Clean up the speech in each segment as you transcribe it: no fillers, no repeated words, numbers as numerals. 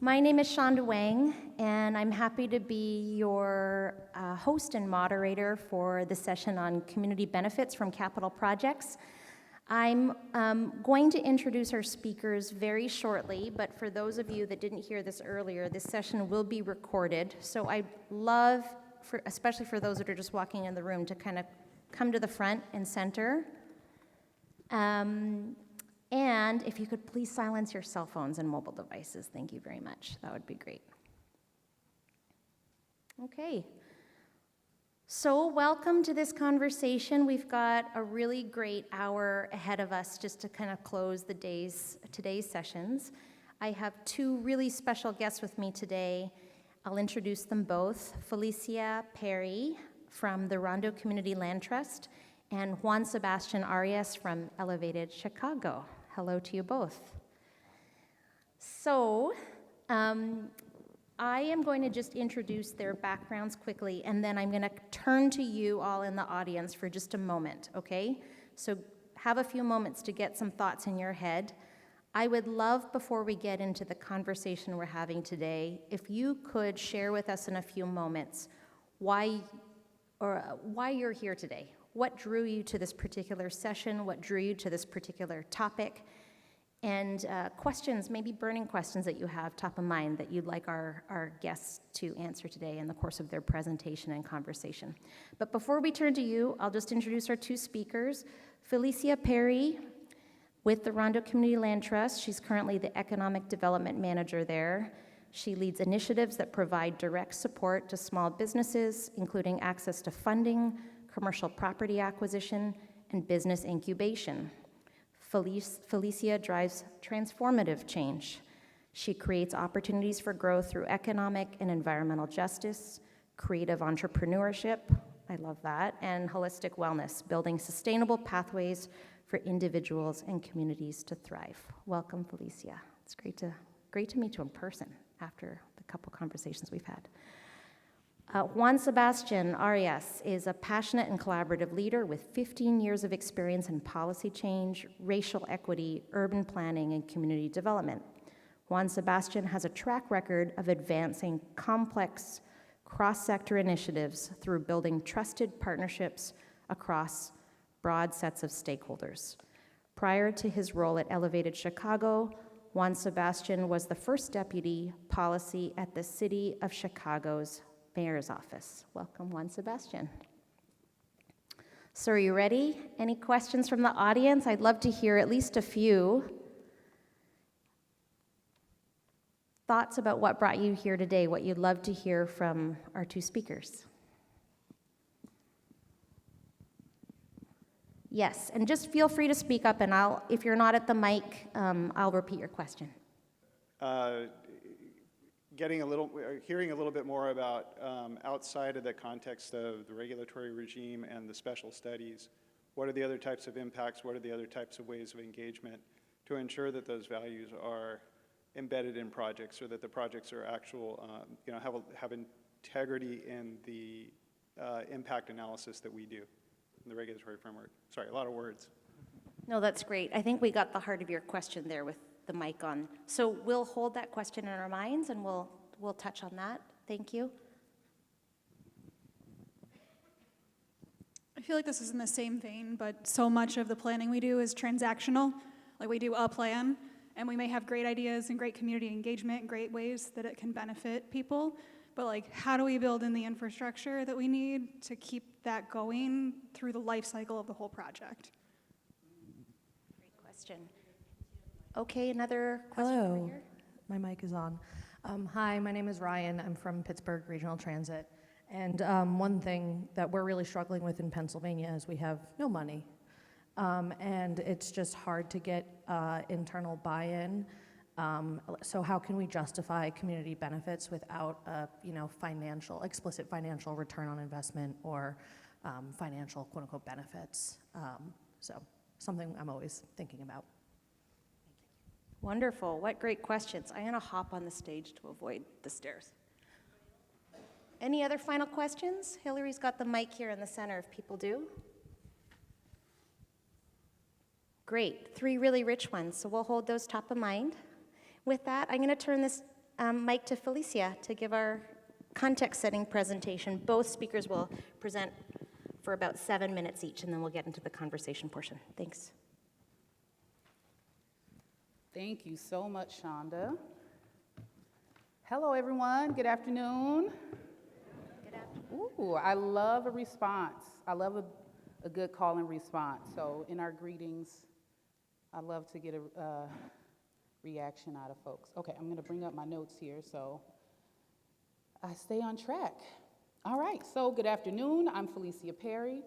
My name is Shonda Wang, and I'm happy to be your host and moderator for the session on community benefits from capital projects. I'm going to introduce our speakers very shortly, but for those of you that didn't hear this earlier, this session will be recorded. So I'd love, especially for those that are just walking in the room, to kind of come to the front and center. And if you could please silence your cell phones and mobile devices, thank you very much. That would be great. Okay. So welcome to this conversation. We've got a really great hour ahead of us just to kind of close today's sessions. I have two really special guests with me today. I'll introduce them both. Felicia Perry from the Rondo Community Land Trust and Juan Sebastian Arias from Elevated Chicago. Hello to you both. So, I am going to just introduce their backgrounds quickly, and then I'm going to turn to you all in the audience for just a moment, okay? So have a few moments to get some thoughts in your head. I would love, before we get into the conversation we're having today, if you could share with us in a few moments why you're here today. What drew you to this particular session? What drew you to this particular topic? And questions, maybe burning questions that you have top of mind that you'd like our guests to answer today in the course of their presentation and conversation. But before we turn to you, I'll just introduce our two speakers. Felicia Perry with the Rondo Community Land Trust. She's currently the Economic Development Manager there. She leads initiatives that provide direct support to small businesses, including access to funding, commercial property acquisition, and business incubation. Felicia drives transformative change. She creates opportunities for growth through economic and environmental justice, creative entrepreneurship, I love that, and holistic wellness, building sustainable pathways for individuals and communities to thrive. Welcome, Felicia. It's great to meet you in person after the couple conversations we've had. Juan Sebastian Arias is a passionate and collaborative leader with 15 years of experience in policy change, racial equity, urban planning, and community development. Juan Sebastian has a track record of advancing complex cross-sector initiatives through building trusted partnerships across broad sets of stakeholders. Prior to his role at Elevated Chicago, Juan Sebastian was the first deputy policy at the City of Chicago's Mayor's Office. Welcome, Juan Sebastian. So are you ready? Any questions from the audience? I'd love to hear at least a few. Thoughts about what brought you here today, what you'd love to hear from our two speakers. Yes, and just feel free to speak up, and if you're not at the mic, I'll repeat your question. Hearing a little bit more about outside of the context of the regulatory regime and the special studies, what are the other types of impacts, what are the other types of ways of engagement to ensure that those values are embedded in projects or that the projects are have integrity in the impact analysis that we do in the regulatory framework. Sorry, a lot of words. No, that's great. I think we got the heart of your question there with the mic on. So we'll hold that question in our minds and we'll touch on that. Thank you. I feel like this is in the same vein, but so much of the planning we do is transactional. Like we do a plan and we may have great ideas and great community engagement, great ways that it can benefit people, but like how do we build in the infrastructure that we need to keep that going through the life cycle of the whole project? Great question. Okay, another question over Hello, here. my mic is on. Hi, my name is Ryan. I'm from Pittsburgh Regional Transit. And one thing that we're really struggling with in Pennsylvania is we have no money. And it's just hard to get internal buy-in. So how can we justify community benefits without a explicit financial return on investment or financial quote-unquote benefits? So something I'm always thinking about. Wonderful. What great questions. I'm going to hop on the stage to avoid the stairs. Any other final questions? Hillary's got the mic here in the center if people do. Great. 3 really rich ones, so we'll hold those top of mind. With that, I'm going to turn this mic to Felicia to give our context-setting presentation. Both speakers will present for about 7 minutes each, and then we'll get into the conversation portion. Thanks. Thank you so much, Shonda. Hello, everyone. Good afternoon. Good afternoon. Ooh, I love a response. I love a good call and response. So in our greetings, I love to get a reaction out of folks. Okay, I'm going to bring up my notes here so I stay on track. All right, so good afternoon. I'm Felicia Perry.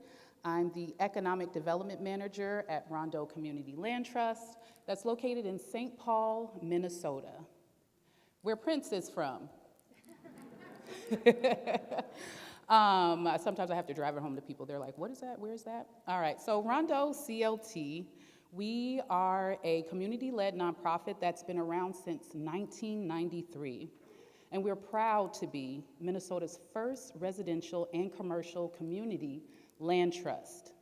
I'm the Economic Development Manager at Rondo Community Land Trust that's located in St. Paul, Minnesota, where Prince is from. Sometimes I have to drive it home to people. They're like, what is that? Where is that? All right, so Rondo CLT, we are a community-led nonprofit that's been around since 1993. And we're proud to be Minnesota's first residential and commercial community land trust.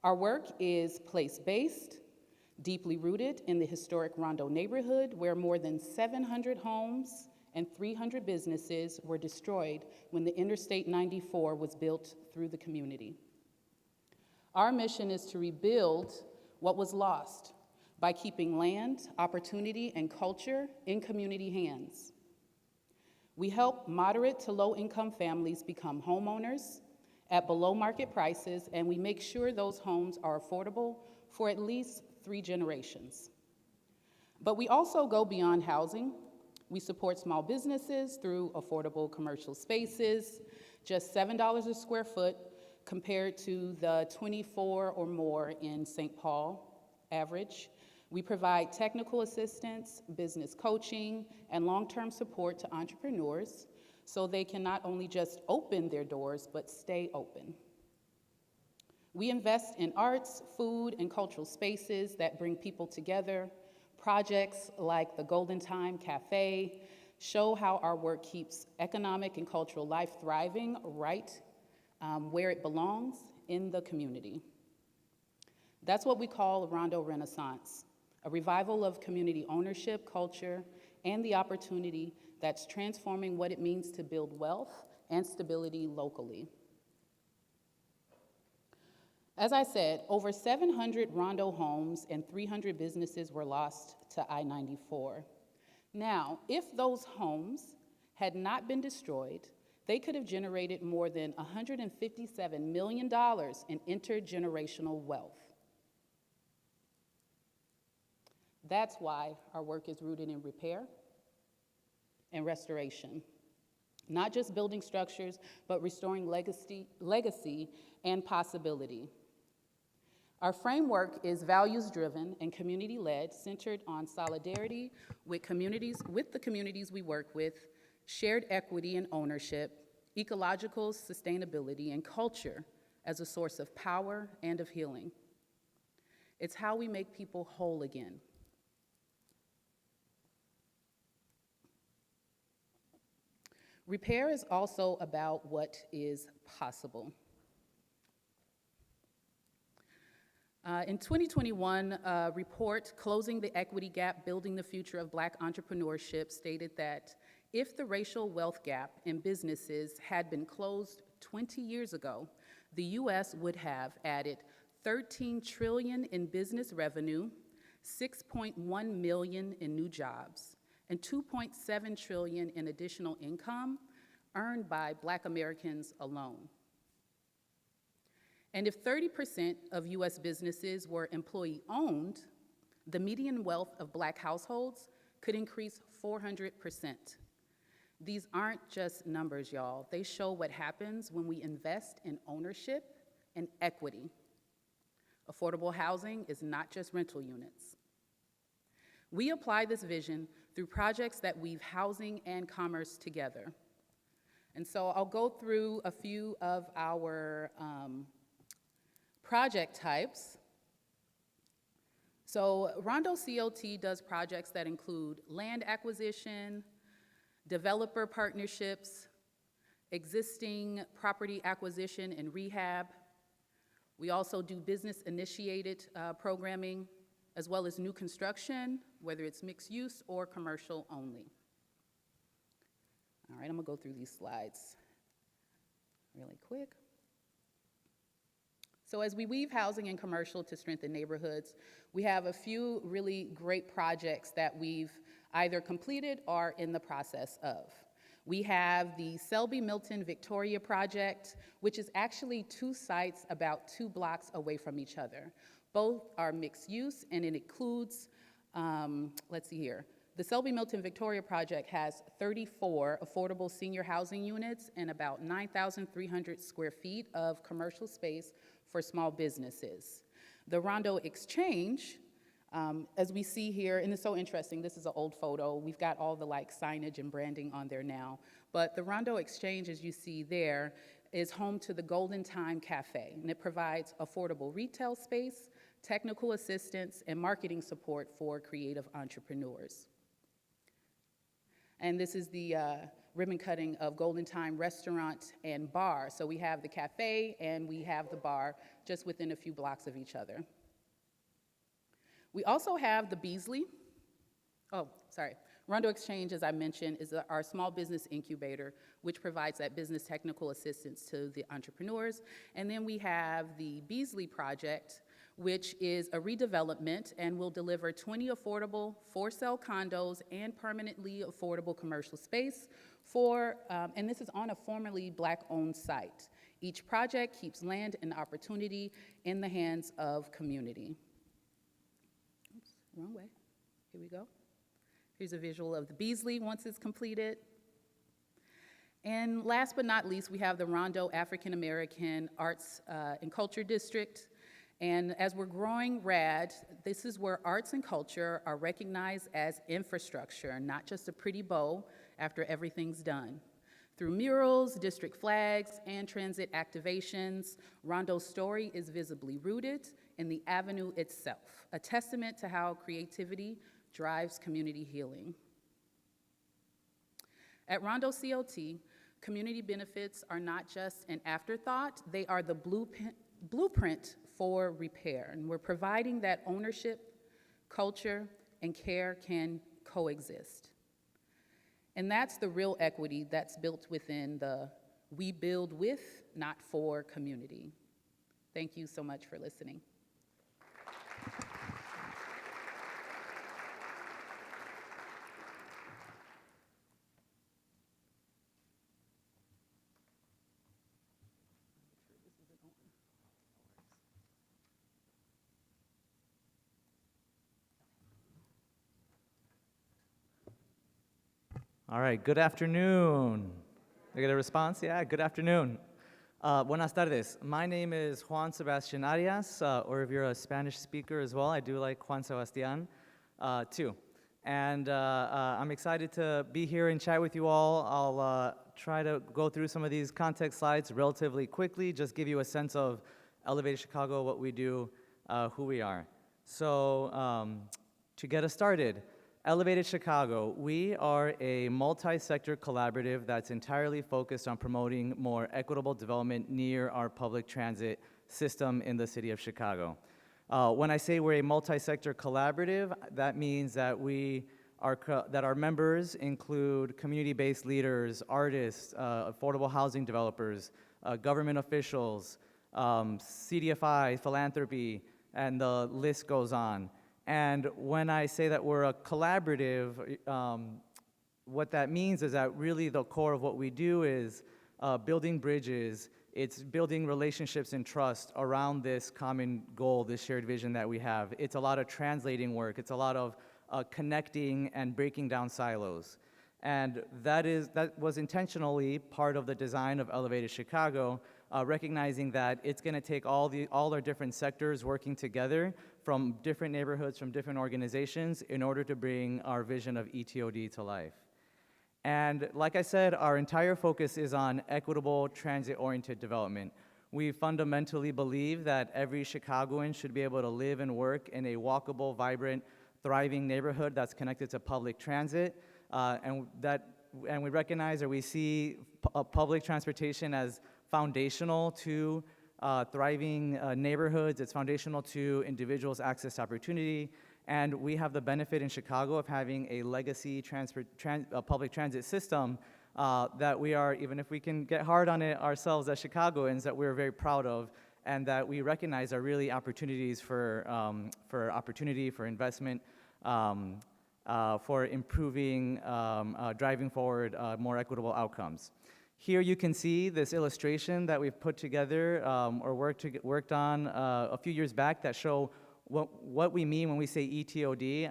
Our work is place-based, deeply rooted in the historic Rondo neighborhood, where more than 700 homes and 300 businesses were destroyed when the Interstate 94 was built through the community. Our mission is to rebuild what was lost by keeping land, opportunity, and culture in community hands. We help moderate to low-income families become homeowners at below-market prices, and we make sure those homes are affordable for at least 3 generations. But we also go beyond housing. We support small businesses through affordable commercial spaces, just $7 a square foot compared to the 24 or more in St. Paul average. We provide technical assistance, business coaching, and long-term support to entrepreneurs so they can not only just open their doors, but stay open. We invest in arts, food, and cultural spaces that bring people together. Projects like the Golden Time Cafe show how our work keeps economic and cultural life thriving right where it belongs, in the community. That's what we call a Rondo Renaissance, a revival of community ownership, culture, and the opportunity that's transforming what it means to build wealth and stability locally. As I said, over 700 Rondo homes and 300 businesses were lost to I-94. Now, if those homes had not been destroyed, they could have generated more than $157 million in intergenerational wealth. That's why our work is rooted in repair and restoration. Not just building structures, but restoring legacy and possibility. Our framework is values-driven and community-led, centered on solidarity with the communities we work with, shared equity and ownership, ecological sustainability, and culture as a source of power and of healing. It's how we make people whole again. Repair is also about what is possible. In 2021, a report, Closing the Equity Gap, Building the Future of Black Entrepreneurship, stated that if the racial wealth gap in businesses had been closed 20 years ago, the U.S. would have added $13 trillion in business revenue, 6.1 million in new jobs, and 2.7 trillion in additional income earned by Black Americans alone. And if 30% of US businesses were employee-owned, the median wealth of Black households could increase 400%. These aren't just numbers, y'all. They show what happens when we invest in ownership and equity. Affordable housing is not just rental units. We apply this vision through projects that weave housing and commerce together. And so I'll go through a few of our project types. So Rondo CLT does projects that include land acquisition, developer partnerships, existing property acquisition and rehab. We also do business-initiated programming, as well as new construction, whether it's mixed use or commercial only. All right, I'm gonna go through these slides really quick. So as we weave housing and commercial to strengthen neighborhoods, we have a few really great projects that we've either completed or in the process of. We have the Selby Milton Victoria project, which is actually 2 sites about 2 blocks away from each other. Both are mixed use, and it includes, let's see here. The Selby Milton Victoria project has 34 affordable senior housing units and about 9,300 square feet of commercial space for small businesses. The Rondo Exchange, as we see here, and it's so interesting, this is an old photo. We've got all the signage and branding on there now. But the Rondo Exchange, as you see there, is home to the Golden Time Cafe, and it provides affordable retail space, technical assistance, and marketing support for creative entrepreneurs. And this is the ribbon cutting of Golden Time Restaurant and Bar. So we have the cafe and we have the bar just within a few blocks of each other. We also have the Beasley. Rondo Exchange, as I mentioned, is our small business incubator, which provides that business technical assistance to the entrepreneurs. And then we have the Beasley project, which is a redevelopment and will deliver 20 affordable for-sale condos and permanently affordable commercial space for, and this is on a formerly Black-owned site. Each project keeps land and opportunity in the hands of community. Oops, wrong way. Here we go. Here's a visual of the Beasley once it's completed. And last but not least, we have the Rondo African American Arts and Culture District. And as we're growing RAD, this is where arts and culture are recognized as infrastructure, not just a pretty bow after everything's done. Through murals, district flags, and transit activations, Rondo's story is visibly rooted in the avenue itself, a testament to how creativity drives community healing. At Rondo CLT, community benefits are not just an afterthought, they are the blueprint for repair. And we're providing that ownership, culture, and care can coexist. And that's the real equity that's built within the we build with, not for community. Thank you so much for listening. All right, good afternoon. I get a response? Yeah, good afternoon. Buenas tardes. My name is Juan Sebastian Arias, or if you're a Spanish speaker as well, I do like Juan Sebastian too. And I'm excited to be here and chat with you all. I'll try to go through some of these context slides relatively quickly, just give you a sense of Elevated Chicago, what we do, who we are. So to get us started, Elevated Chicago, we are a multi-sector collaborative that's entirely focused on promoting more equitable development near our public transit system in the city of Chicago. When I say we're a multi-sector collaborative, that means that that our members include community-based leaders, artists, affordable housing developers, government officials, CDFI, philanthropy, and the list goes on. And when I say that we're a collaborative, what that means is that really the core of what we do is building bridges. It's building relationships and trust around this common goal, this shared vision that we have. It's a lot of translating work. It's a lot of connecting and breaking down silos. And that was intentionally part of the design of Elevated Chicago, recognizing that it's going to take all our different sectors working together from different neighborhoods, from different organizations, in order to bring our vision of ETOD to life. And like I said, our entire focus is on equitable, transit-oriented development. We fundamentally believe that every Chicagoan should be able to live and work in a walkable, vibrant, thriving neighborhood that's connected to public transit, and we recognize or we see public transportation as foundational to thriving neighborhoods. It's foundational to individuals' access to opportunity, and we have the benefit in Chicago of having a legacy public transit system that we are, even if we can get hard on it ourselves as Chicagoans, that we're very proud of, and that we recognize are really opportunities for opportunity, for investment, for improving, driving forward more equitable outcomes. Here you can see this illustration that we've put together or worked on a few years back that show what we mean when we say ETOD.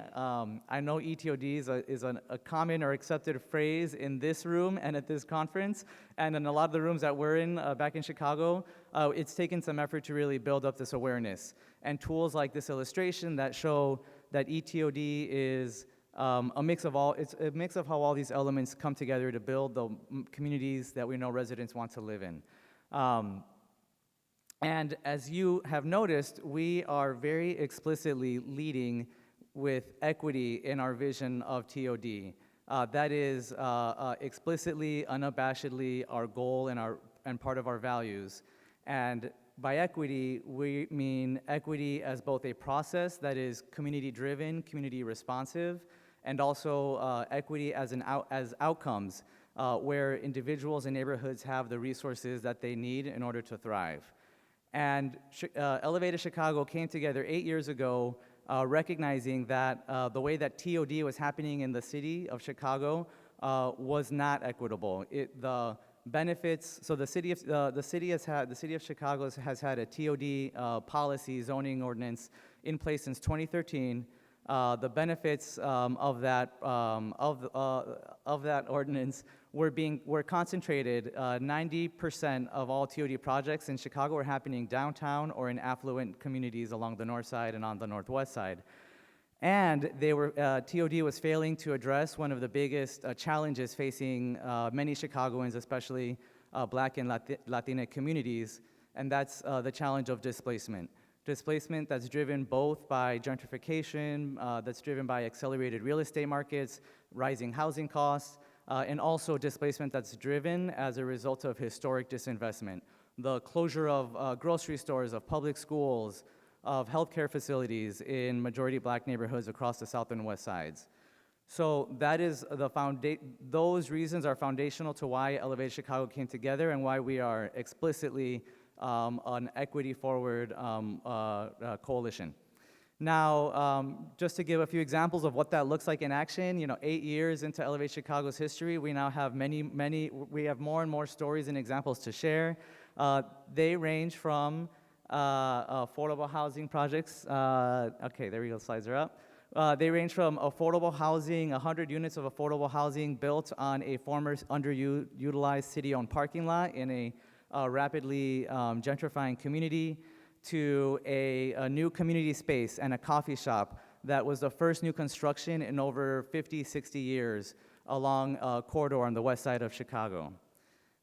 I know ETOD is a common or accepted phrase in this room and at this conference, and in a lot of the rooms that we're in back in Chicago. It's taken some effort to really build up this awareness. And tools like this illustration that show that ETOD is a mix of how all these elements come together to build the communities that we know residents want to live in. And as you have noticed, we are very explicitly leading with equity in our vision of TOD. That is explicitly, unabashedly our goal and part of our values. And by equity, we mean equity as both a process that is community-driven, community-responsive, and also equity as outcomes, where individuals and neighborhoods have the resources that they need in order to thrive. And Elevated Chicago came together 8 years ago, recognizing that the way that TOD was happening in the city of Chicago was not equitable. The benefits, so the city of Chicago has had a TOD policy zoning ordinance in place since 2013. The benefits of that ordinance were concentrated. 90% of all TOD projects in Chicago were happening downtown or in affluent communities along the north side and on the northwest side. And TOD was failing to address one of the biggest challenges facing many Chicagoans, especially Black and Latina communities, and that's the challenge of displacement. Displacement that's driven both by gentrification, that's driven by accelerated real estate markets, rising housing costs, and also displacement that's driven as a result of historic disinvestment. The closure of grocery stores, of public schools, of healthcare facilities in majority Black neighborhoods across the south and west sides. So that is those reasons are foundational to why Elevated Chicago came together and why we are explicitly an equity-forward coalition. Now, just to give a few examples of what that looks like in action, 8 years into Elevate Chicago's history, we now have we have more and more stories and examples to share. They range from affordable housing projects. Okay, there we go, slides are up. They range from affordable housing, 100 units of affordable housing built on a former underutilized city-owned parking lot in a rapidly gentrifying community, to a new community space and a coffee shop that was the first new construction in over 50, 60 years along a corridor on the west side of Chicago.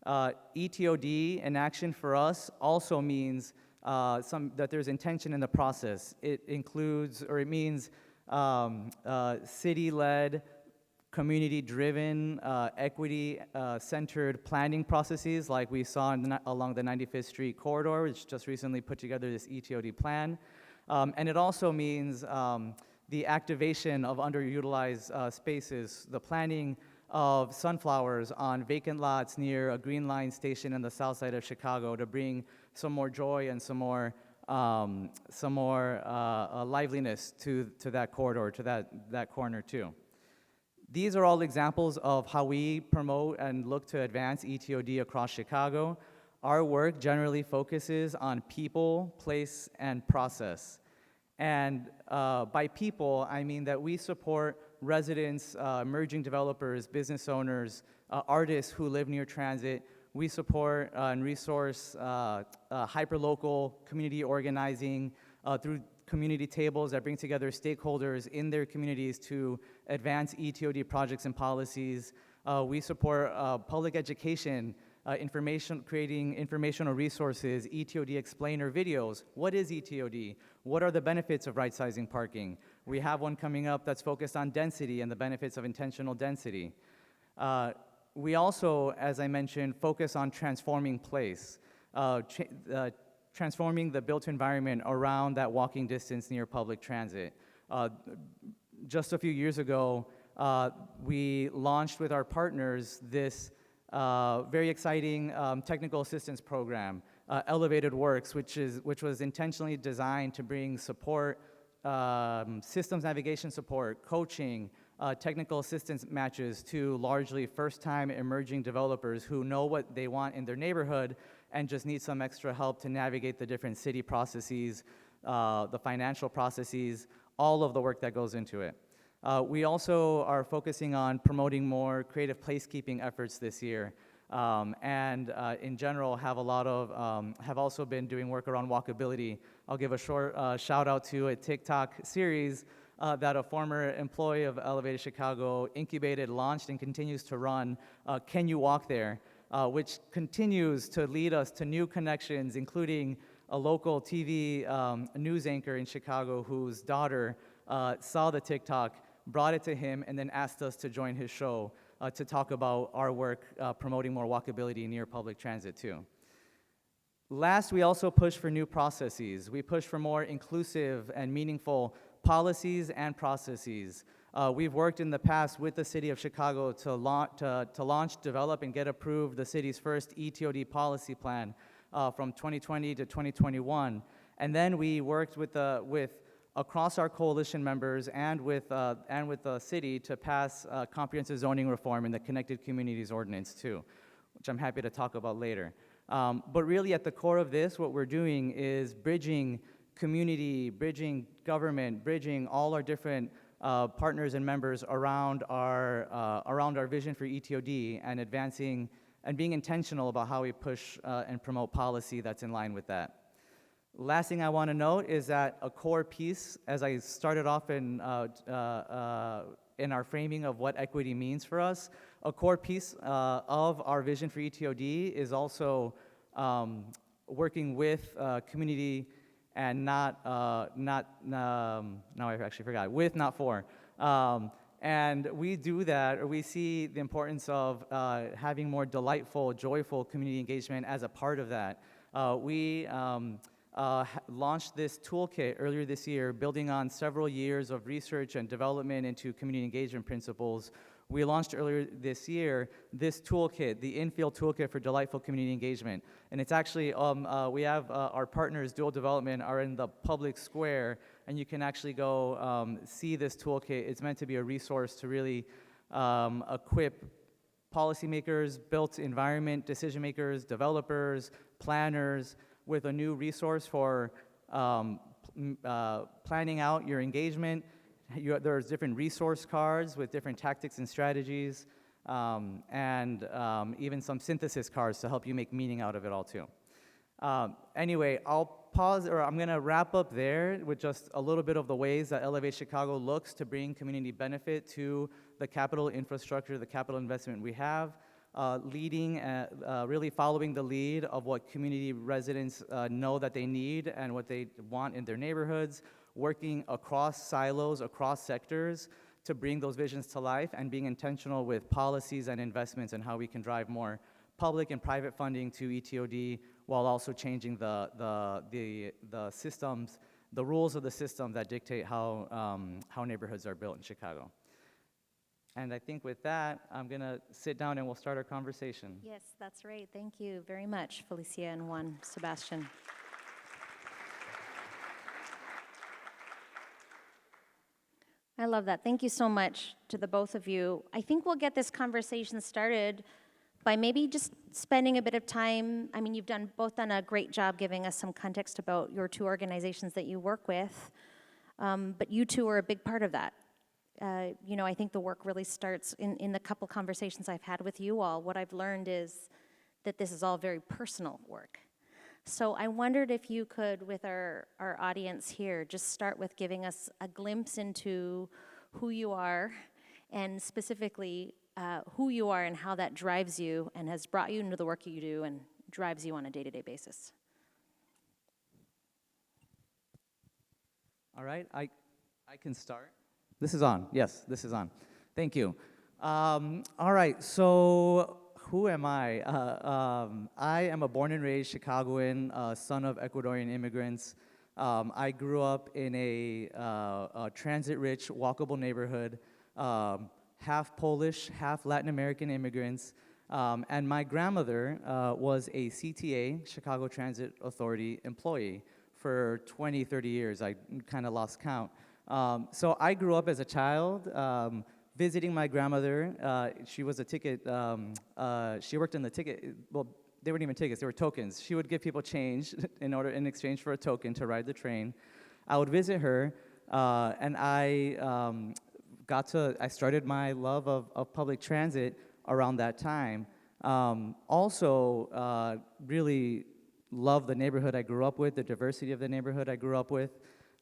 ETOD in action for us also means that there's intention in the process. It means city-led, community-driven, equity-centered planning processes like we saw along the 95th Street corridor, which just recently put together this ETOD plan. And it also means the activation of underutilized spaces, the planning of sunflowers on vacant lots near a Green Line station in the south side of Chicago to bring some more joy and some more liveliness to that corridor, to that corner too. These are all examples of how we promote and look to advance ETOD across Chicago. Our work generally focuses on people, place, and process. And by people, I mean that we support residents, emerging developers, business owners, artists who live near transit. We support and resource hyperlocal community organizing through community tables that bring together stakeholders in their communities to advance ETOD projects and policies. We support public education, creating informational resources, ETOD explainer videos. What is ETOD? What are the benefits of right-sizing parking? We have one coming up that's focused on density and the benefits of intentional density. We also, as I mentioned, focus on transforming place, transforming the built environment around that walking distance near public transit. Just a few years ago, we launched with our partners this very exciting technical assistance program, Elevated Works, which was intentionally designed to bring support, systems navigation support, coaching, technical assistance matches to largely first-time emerging developers who know what they want in their neighborhood and just need some extra help to navigate the different city processes, the financial processes, all of the work that goes into it. We also are focusing on promoting more creative placekeeping efforts this year, and in general have also been doing work around walkability. I'll give a short shout out to a TikTok series that a former employee of Elevated Chicago incubated, launched, and continues to run, Can You Walk There? Which continues to lead us to new connections, including a local TV news anchor in Chicago whose daughter saw the TikTok, brought it to him, and then asked us to join his show to talk about our work promoting more walkability near public transit too. Last, we also push for new processes. We push for more inclusive and meaningful policies and processes. We've worked in the past with the city of Chicago to launch, develop, and get approved the city's first ETOD policy plan from 2020 to 2021. And then we worked with across our coalition members and with the city to pass comprehensive zoning reform in the Connected Communities Ordinance too, which I'm happy to talk about later. But really at the core of this, what we're doing is bridging community, bridging government, bridging all our different partners and members around our vision for ETOD and advancing and being intentional about how we push and promote policy that's in line with that. Last thing I want to note is that a core piece, as I started off in our framing of what equity means for us, a core piece of our vision for ETOD is also working with community and with, not for. And we do that, or we see the importance of having more delightful, joyful community engagement as a part of that. We launched this toolkit earlier this year, building on several years of research and development into community engagement principles. We launched earlier this year this toolkit, the Infield Toolkit for Delightful Community Engagement. And it's actually, we have our partners, Dual Development, are in the public square, and you can actually go see this toolkit. It's meant to be a resource to really equip policymakers, built environment decision makers, developers, planners, with a new resource for planning out your engagement. There's different resource cards with different tactics and strategies, and even some synthesis cards to help you make meaning out of it all too. Anyway, I'll pause, or I'm gonna wrap up there with just a little bit of the ways that Elevate Chicago looks to bring community benefit to the capital infrastructure, the capital investment we have, really following the lead of what community residents know that they need and what they want in their neighborhoods, working across silos, across sectors to bring those visions to life, and being intentional with policies and investments and how we can drive more public and private funding to ETOD while also changing the systems, the rules of the system that dictate how neighborhoods are built in Chicago. And I think with that, I'm gonna sit down and we'll start our conversation. Yes, that's right. Thank you very much, Felicia and Juan, Sebastian. I love that. Thank you so much to the both of you. I think we'll get this conversation started by maybe just spending a bit of time. I mean, you've both done a great job giving us some context about your two organizations that you work with, but you two are a big part of that. You know, I think the work really starts in the couple conversations I've had with you all. What I've learned is that this is all very personal work. So I wondered if you could, with our audience here, just start with giving us a glimpse into who you are, and specifically who you are and how that drives you and has brought you into the work you do and drives you on a day-to-day basis. All right, I can start. This is on. Yes, this is on. Thank you. All right, so who am I? I am a born and raised Chicagoan, son of Ecuadorian immigrants. I grew up in a transit-rich, walkable neighborhood, half Polish, half Latin American immigrants. And my grandmother was a CTA, Chicago Transit Authority employee for 20, 30 years. I kind of lost count. So I grew up as a child visiting my grandmother. She was a ticket, she worked in the ticket, well, they weren't even tickets, they were tokens. She would give people change in exchange for a token to ride the train. I would visit her, and I started my love of public transit around that time. Also, really loved the neighborhood I grew up with, the diversity of the neighborhood I grew up with.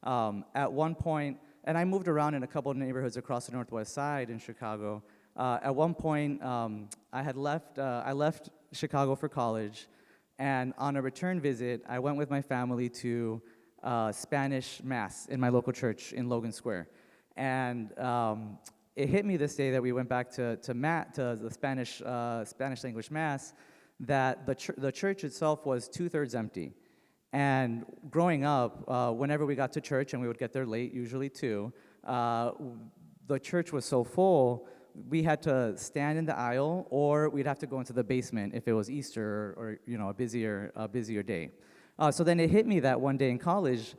At one point, and I moved around in a couple of neighborhoods across the Northwest Side in Chicago. At one point, I left Chicago for college, and on a return visit, I went with my family to Spanish Mass in my local church in Logan Square. And it hit me this day that we went back to the Spanish language Mass, that the church itself was 2/3 empty. And growing up, whenever we got to church, and we would get there late usually too, the church was so full, we had to stand in the aisle, or we'd have to go into the basement if it was Easter or a busier day. So then it hit me that one day in college,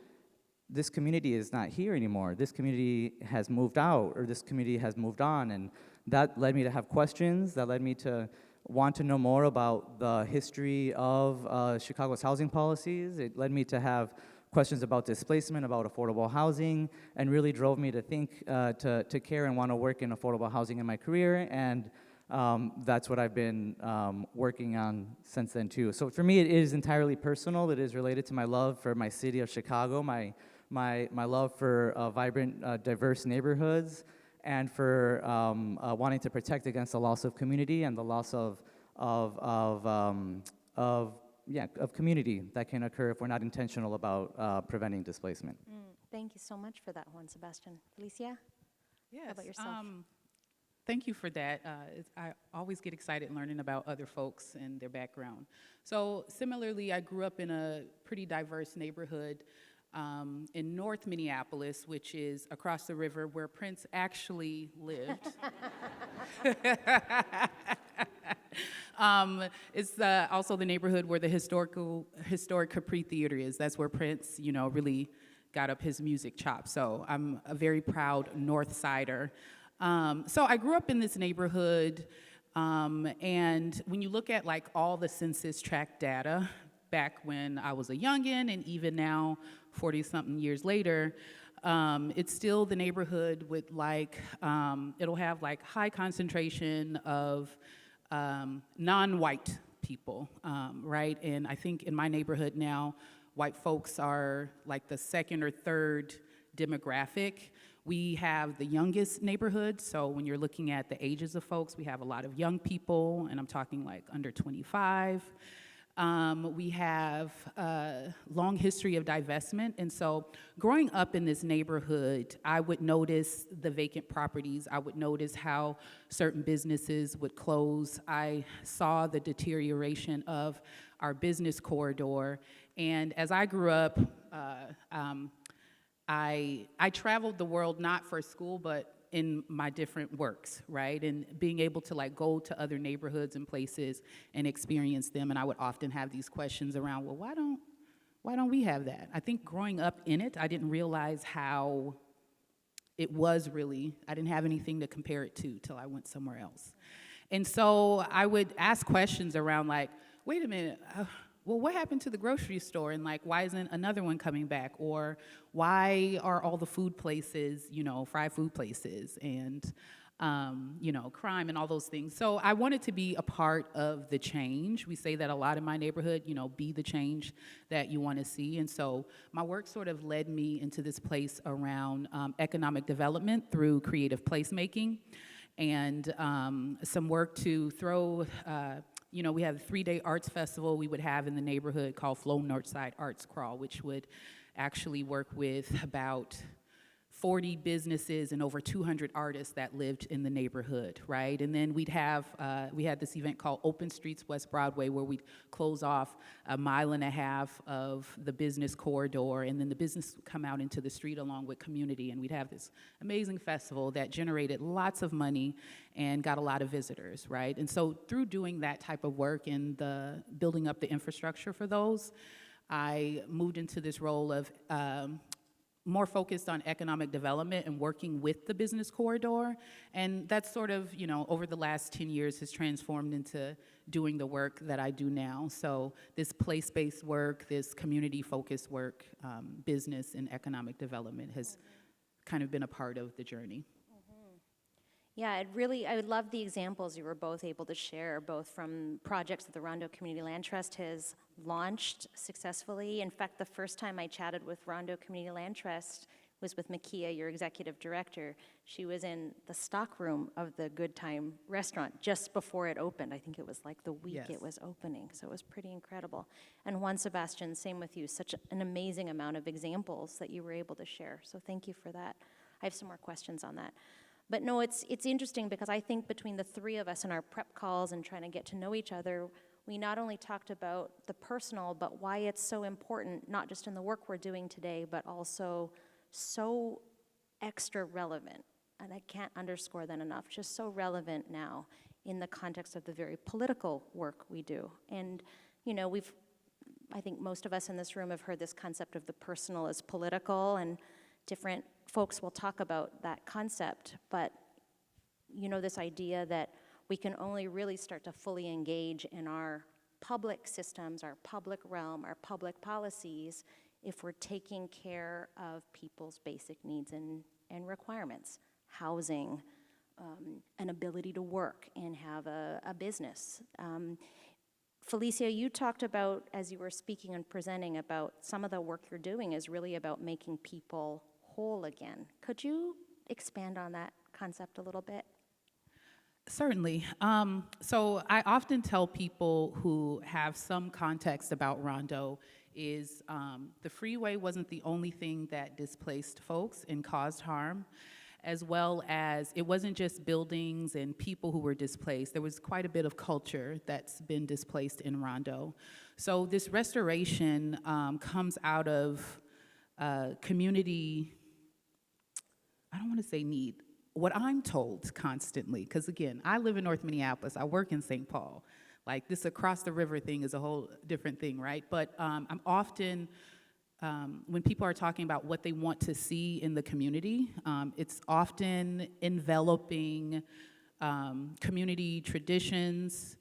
this community is not here anymore. This community has moved out, or this community has moved on, and that led me to have questions. That led me to want to know more about the history of Chicago's housing policies. It led me to have questions about displacement, about affordable housing, and really drove me to think, to care and want to work in affordable housing in my career, and that's what I've been working on since then too. So for me, it is entirely personal. It is related to my love for my city of Chicago, my love for vibrant, diverse neighborhoods, and for wanting to protect against the loss of community and the loss of community that can occur if we're not intentional about preventing displacement. Thank you so much for that, Juan Sebastian. Felicia? Yes. How about yourself? Thank you for that. I always get excited learning about other folks and their background. So similarly, I grew up in a pretty diverse neighborhood in North Minneapolis, which is across the river where Prince actually lived. It's also the neighborhood where the historic Capri Theater is. That's where Prince, really got up his music chops. So I'm a very proud North Sider. So I grew up in this neighborhood, and when you look at all the census tract data back when I was a youngin', and even now, 40-something years later, it's still the neighborhood with it'll have high concentration of non-white people, right? And I think in my neighborhood now, white folks are the second or third demographic. We have the youngest neighborhood, so when you're looking at the ages of folks, we have a lot of young people, and I'm talking under 25. We have a long history of divestment, and so growing up in this neighborhood, I would notice the vacant properties. I would notice how certain businesses would close. I saw the deterioration of our business corridor, and as I grew up, I traveled the world not for school, but in my different works, right? And being able to go to other neighborhoods and places and experience them. And I would often have these questions around, well, why don't we have that? I think growing up in it, I didn't realize how it was really, I didn't have anything to compare it to till I went somewhere else. And so I would ask questions around wait a minute, well, what happened to the grocery store? And why isn't another one coming back? Or why are all the food places, fried food places and, crime and all those things? So I wanted to be a part of the change. We say that a lot in my neighborhood, be the change that you want to see. And so my work sort of led me into this place around economic development through creative placemaking, and some work to throw, we have a 3-day arts festival we would have in the neighborhood called Flow Northside Arts Crawl, which would actually work with about 40 businesses and over 200 artists that lived in the neighborhood, right? And then we had this event called Open Streets West Broadway, where we'd close off 1.5 miles of the business corridor, and then the business would come out into the street along with community, and we'd have this amazing festival that generated lots of money and got a lot of visitors, right? And so through doing that type of work and the building up the infrastructure for those, I moved into this role of more focused on economic development and working with the business corridor. And that's sort of, over the last 10 years has transformed into doing the work that I do now. So this place-based work, this community-focused work, business and economic development has kind of been a part of the journey. Yeah, I would love the examples you were both able to share, both from projects that the Rondo Community Land Trust has launched successfully. In fact, the first time I chatted with Rondo Community Land Trust was with Makia, your executive director. She was in the stockroom of the Good Time restaurant just before it opened. I think it was like the week Yes. it was opening, so it was pretty incredible. And Juan Sebastian, same with you, such an amazing amount of examples that you were able to share. So thank you for that. I have some more questions on that. But no, it's interesting because I think between the three of us and our prep calls and trying to get to know each other, we not only talked about the personal, but why it's so important, not just in the work we're doing today, but also so extra relevant. And I can't underscore that enough, just so relevant now in the context of the very political work we do. And, I think most of us in this room have heard this concept of the personal as political, and different folks will talk about that concept, but this idea that we can only really start to fully engage in our public systems, our public realm, our public policies, if we're taking care of people's basic needs and requirements, housing, an ability to work and have a business. Felicia, you talked about, as you were speaking and presenting, about some of the work you're doing is really about making people whole again. Could you expand on that concept a little bit? Certainly. So I often tell people who have some context about Rondo is the freeway wasn't the only thing that displaced folks and caused harm, as well as it wasn't just buildings and people who were displaced. There was quite a bit of culture that's been displaced in Rondo. So this restoration comes out of community, I don't want to say need, what I'm told constantly, because again, I live in North Minneapolis, I work in St. Paul. Like this across the river thing is a whole different thing, right? But I'm often, when people are talking about what they want to see in the community, it's often enveloping community traditions,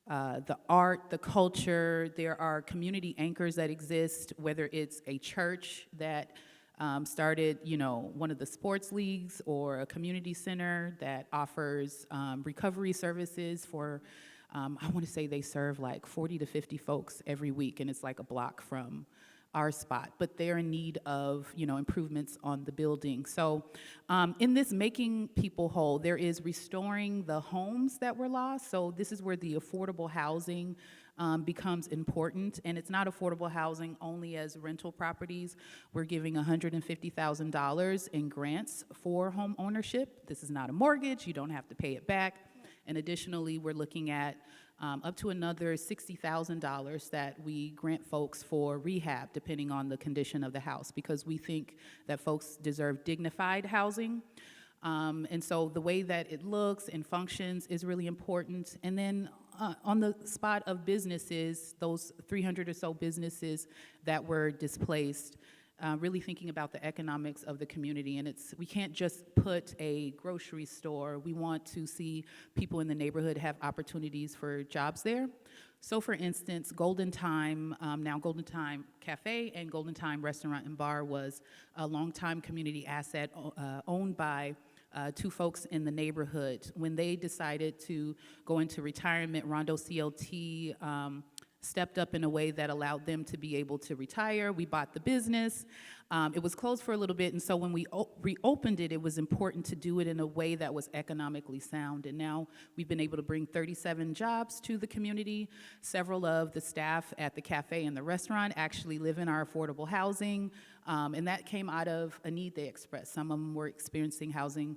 the art, the culture. There are community anchors that exist, whether it's a church that started, one of the sports leagues, or a community center that offers recovery services for, I want to say they serve like 40 to 50 folks every week, and it's like a block from our spot, but they're in need of, improvements on the building. So in this making people whole, there is restoring the homes that were lost. So this is where the affordable housing becomes important, and it's not affordable housing only as rental properties. We're giving $150,000 in grants for home ownership. This is not a mortgage, you don't have to pay it back. And additionally, we're looking at up to another $60,000 that we grant folks for rehab, depending on the condition of the house, because we think that folks deserve dignified housing. And so the way that it looks and functions is really important. And then on the spot of businesses, those 300 or so businesses that were displaced, really thinking about the economics of the community. And we can't just put a grocery store. We want to see people in the neighborhood have opportunities for jobs there. So for instance, Golden Time, now Golden Time Cafe and Golden Time Restaurant and Bar, was a longtime community asset owned by two folks in the neighborhood. When they decided to go into retirement, Rondo CLT stepped up in a way that allowed them to be able to retire. We bought the business, It was closed for a little bit, and so when we reopened it, it was important to do it in a way that was economically sound. And now we've been able to bring 37 jobs to the community. Several of the staff at the cafe and the restaurant actually live in our affordable housing, and that came out of a need they expressed. Some of them were experiencing housing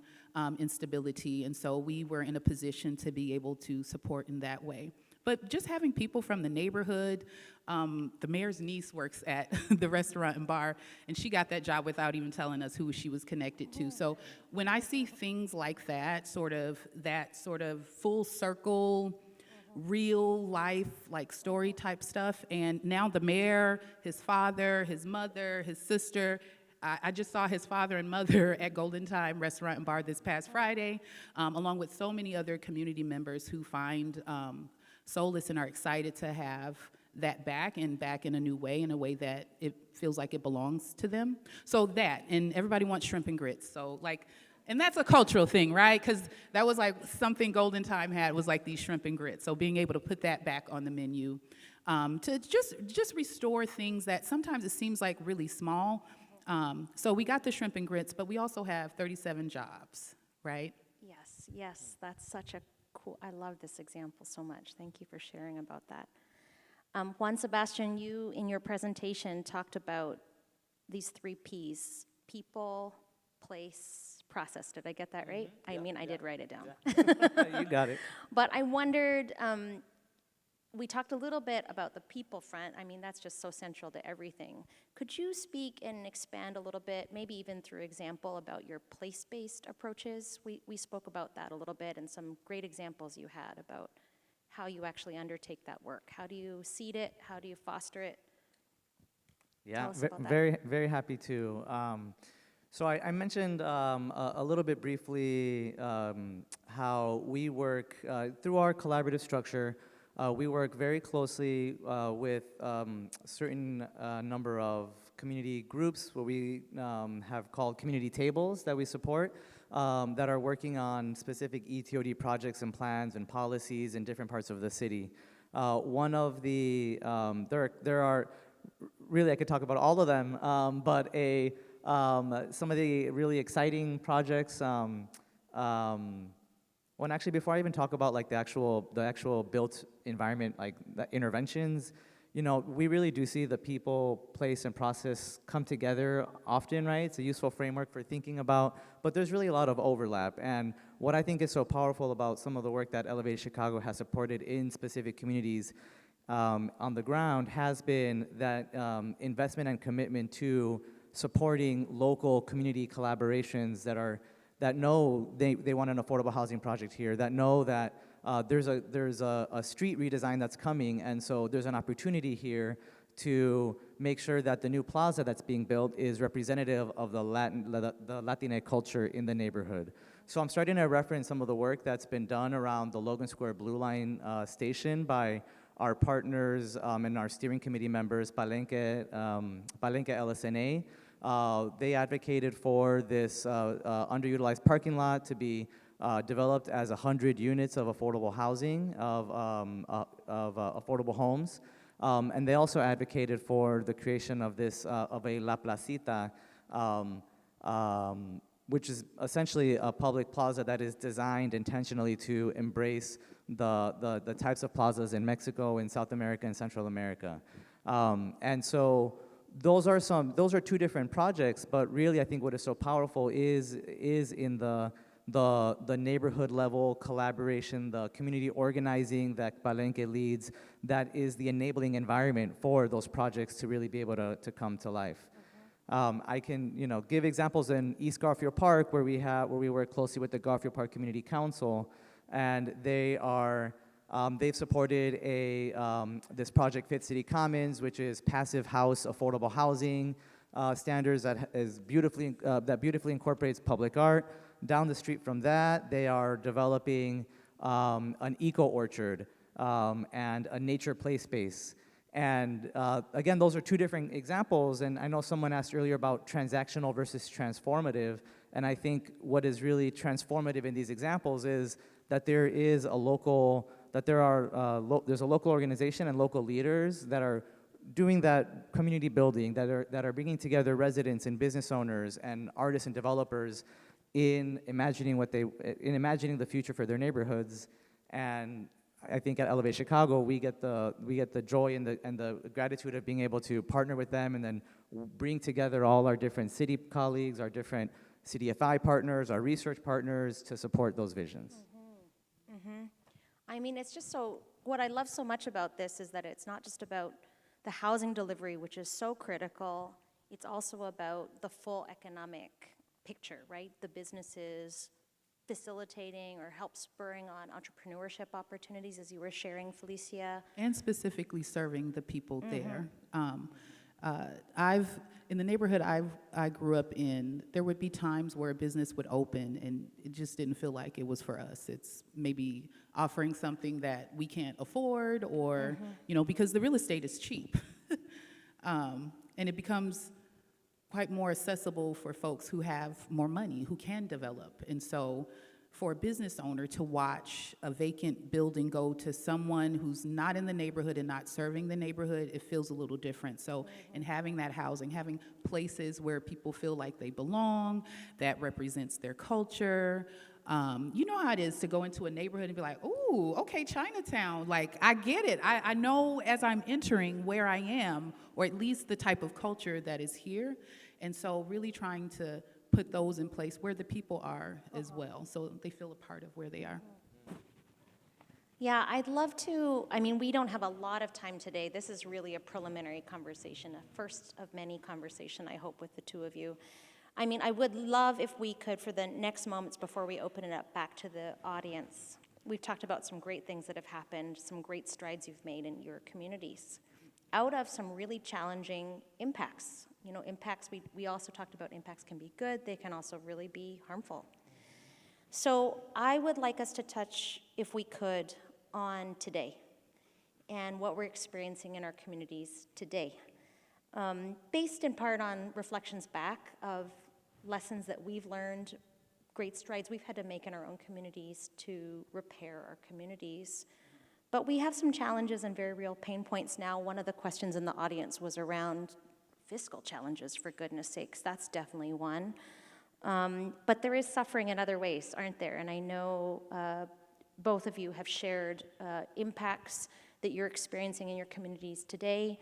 instability, and so we were in a position to be able to support in that way. But just having people from the neighborhood, the mayor's niece works at the restaurant and bar, and she got that job without even telling us who she was connected to. So when I see things like that sort of full circle, real life, like story type stuff, and now the mayor, his father, his mother, his sister, I just saw his father and mother at Golden Time Restaurant and Bar this past Friday, along with so many other community members who find solace and are excited to have that back in a new way, in a way that it feels like it belongs to them. So that, and everybody wants shrimp and grits. So like, and that's a cultural thing, right? Because that was like something Golden Time had, was like these shrimp and grits. So being able to put that back on the menu, to just restore things that sometimes it seems like really small. So we got the shrimp and grits, but we also have 37 jobs, right? Yes, that's such a cool, I love this example so much. Thank you for sharing about that. Juan Sebastian, you in your presentation talked about these 3 Ps: people, place, process. Did I get that right? I mean, I did write it down. You got it. But I wondered, we talked a little bit about the people front. I mean, that's just so central to everything. Could you speak and expand a little bit, maybe even through example, about your place-based approaches? We spoke about that a little bit, and some great examples you had about how you actually undertake that work. How do you seed it? How do you foster it? Yeah, Tell us about that. very happy to. So I mentioned a little bit briefly how we work through our collaborative structure. We work very closely with certain number of community groups, what we have called community tables that we support, that are working on specific ETOD projects and plans and policies in different parts of the city. One of the, there are, really I could talk about all of them, but some of the really exciting projects, well, actually, before I even talk about like the actual built environment, like the interventions, you know, we really do see the people, place, and process come together often, right? It's a useful framework for thinking about, but there's really a lot of overlap. And what I think is so powerful about some of the work that Elevate Chicago has supported in specific communities on the ground has been that investment and commitment to supporting local community collaborations that know they want an affordable housing project here, that know that there's a street redesign that's coming, and so there's an opportunity here to make sure that the new plaza that's being built is representative of the Latina culture in the neighborhood. So I'm starting to reference some of the work that's been done around the Logan Square Blue Line station by our partners and our steering committee members, Palenque LSNA. They advocated for this underutilized parking lot to be developed as 100 units of affordable housing, of affordable homes. And they also advocated for the creation of this, of a La Placita, which is essentially a public plaza that is designed intentionally to embrace the types of plazas in Mexico, in South America, and Central America. And so those are 2 different projects, but really I think what is so powerful is in the neighborhood level collaboration, the community organizing that Palenque leads, that is the enabling environment for those projects to really be able to come to life. I can give examples in East Garfield Park where we work closely with the Garfield Park Community Council, and they've supported this project Fit City Commons, which is passive house affordable housing standards that beautifully incorporates public art. Down the street from that, they are developing an eco orchard and a nature play space. And again, those are 2 different examples, and I know someone asked earlier about transactional versus transformative, and I think what is really transformative in these examples is that there's a local organization and local leaders that are doing that community building, that are bringing together residents and business owners and artists and developers in imagining the future for their neighborhoods. And I think at Elevate Chicago, we get the joy and the gratitude of being able to partner with them and then bring together all our different city colleagues, our different CDFI partners, our research partners to support those visions. I mean, it's just so, what I love so much about this is that it's not just about the housing delivery, which is so critical, it's also about the full economic picture, right? The businesses facilitating or help spurring on entrepreneurship opportunities, as you were sharing, Felicia. And specifically serving the people there. In the neighborhood I grew up in, there would be times where a business would open and it just didn't feel like it was for us. It's maybe offering something that we can't afford or, because the real estate is cheap. And it becomes quite more accessible for folks who have more money, who can develop. And so for a business owner to watch a vacant building go to someone who's not in the neighborhood and not serving the neighborhood, it feels a little different. So in having that housing, having places where people feel like they belong, that represents their culture. You know how it is to go into a neighborhood and be like, ooh, okay, Chinatown. Like, I get it. I know as I'm entering where I am, or at least the type of culture that is here. And so really trying to put those in place where the people are as well, so they feel a part of where they are. Yeah, I'd love to, I mean, we don't have a lot of time today. This is really a preliminary conversation, a first of many conversation, I hope, with the two of you. I mean, I would love if we could, for the next moments before we open it up back to the audience, we've talked about some great things that have happened, some great strides you've made in your communities, out of some really challenging impacts. Impacts, we also talked about impacts can be good, they can also really be harmful. So I would like us to touch, if we could, on today and what we're experiencing in our communities today, based in part on reflections back of lessons that we've learned, great strides we've had to make in our own communities to repair our communities. But we have some challenges and very real pain points now. One of the questions in the audience was around fiscal challenges, for goodness sakes. That's definitely one. But there is suffering in other ways, aren't there? And I know both of you have shared impacts that you're experiencing in your communities today